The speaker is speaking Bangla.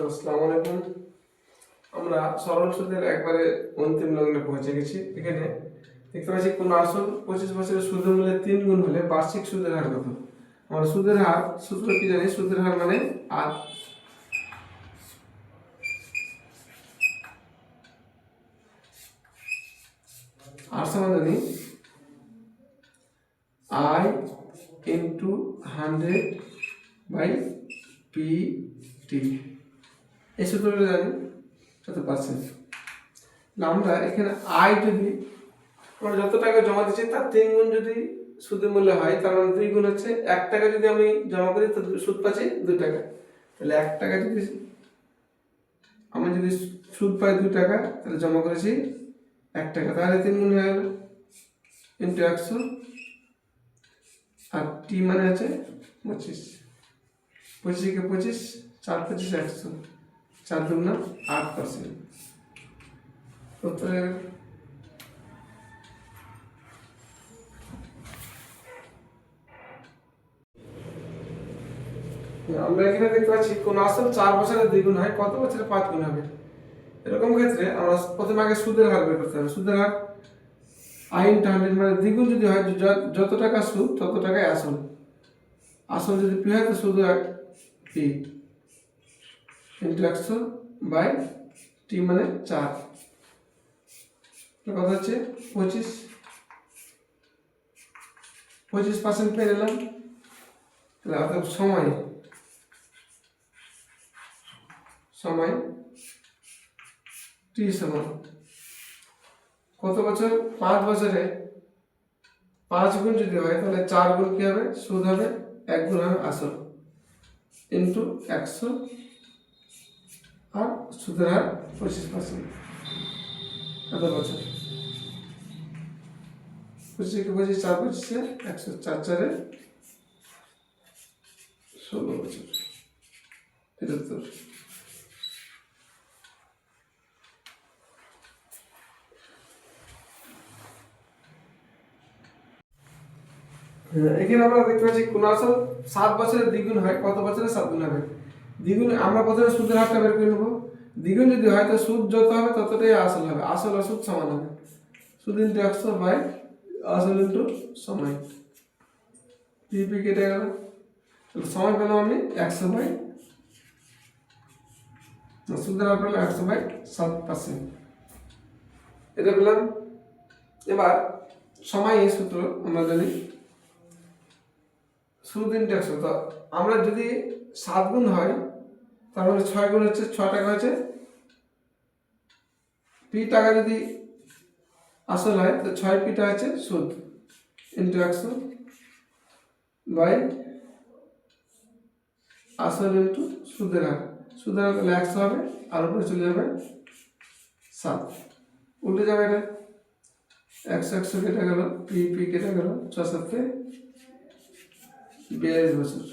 আসসালামু আলাইকুম। আমরা সরল সুদের একবারে অন্তিম লগ্নে পৌঁছে গেছি। এখানে দেখতে পাচ্ছি কোন আসল 25 বছরের সুদের মূল্যে 3 গুণ হলে বার্ষিক সুদের হার কত। আমরা সুদের হার সূত্র কি জানি? সুদের হার মানে আর সমান জানি I ইন্টু 100/PT। এই সূত্রটা জানি কত পার্সেন্ট। আমরা এখানে আয় যদি আমরা যত টাকা জমা দিচ্ছি তার 3 গুণ যদি সুদের মূল্য হয়, তার মানে 2 গুণ হচ্ছে 1 টাকা যদি আমি জমা করি তো সুদ পাচ্ছি 2 টাকা। তাহলে 1 টাকা যদি আমি যদি সুদ পাই 2 টাকা, তাহলে জমা করেছি 1 টাকা, তাহলে 3 গুণ হয়ে গেল ইন্টু 100। আর টি মানে আছে 25, 25 কে 25, 4 25 100, 4 দুগুণ 8%। উত্তরে আমরা এখানে দেখতে পাচ্ছি কোন আসল 4 বছরে 2 গুণ হয়, কত বছরে 5 গুণ হবে। এরকম ক্ষেত্রে আমরা প্রথমে আগে সুদের হার বের করতে হবে। সুদের হার I ইন্টু 100 মানে দ্বিগুণ যদি হয়, যত টাকা সুদ তত টাকাই আসল। আসল যদি পি হয় তো সুদ পি ইন্টু 100/টি মানে 4। কথা হচ্ছে 25% পেয়ে নিলাম। তাহলে অর্থাৎ সময় টি সমান কত বছর? 5 বছরে 5 গুণ যদি হয় তাহলে 4 গুণ কি হবে? সুদ হবে, 1 গুণ হবে আসল ইন্টু 100। আর সুদের হার 25%। কত বছর? 25 কে 25, 4 25 100, 4 4 16 বছর। এটা উত্তর। এখানে আমরা দেখতে পাচ্ছি কোন আসল 7 বছরে দ্বিগুণ হয়, কত বছরে 7 গুণ হবে। দ্বিগুণ আমরা প্রথমে সুদের হারটা বের করে নেব। দ্বিগুণ যদি হয় তো সুদ যত হবে ততটাই আসল হবে। আসল আর সুদ সমান হবে। সুদ ইন্টু 100 বাই আসল ইন্টু সময়। পিপি কেটে গেল, সময় পেলাম আমি 100 বাই সুদের হার পেলাম 100/7%। এটা পেলাম। এবার সময় এই সূত্র আমরা জানি সুদ ইন্টু 100। তো আমরা যদি 7 গুণ হয় তার মানে 6 গুণ হচ্ছে 6 টাকা হচ্ছে পি টাকা। যদি আসল হয় তো 6 পিটা হচ্ছে সুদ ইন্টু 100 বাই আসল ইন্টু সুদের হার। সুদের হার তাহলে 100 হবে, আর উপরে চলে যাবে 7, উল্টে যাবে। এটা 100 কেটে গেল, পি কেটে গেল, 6 7 42 বছর।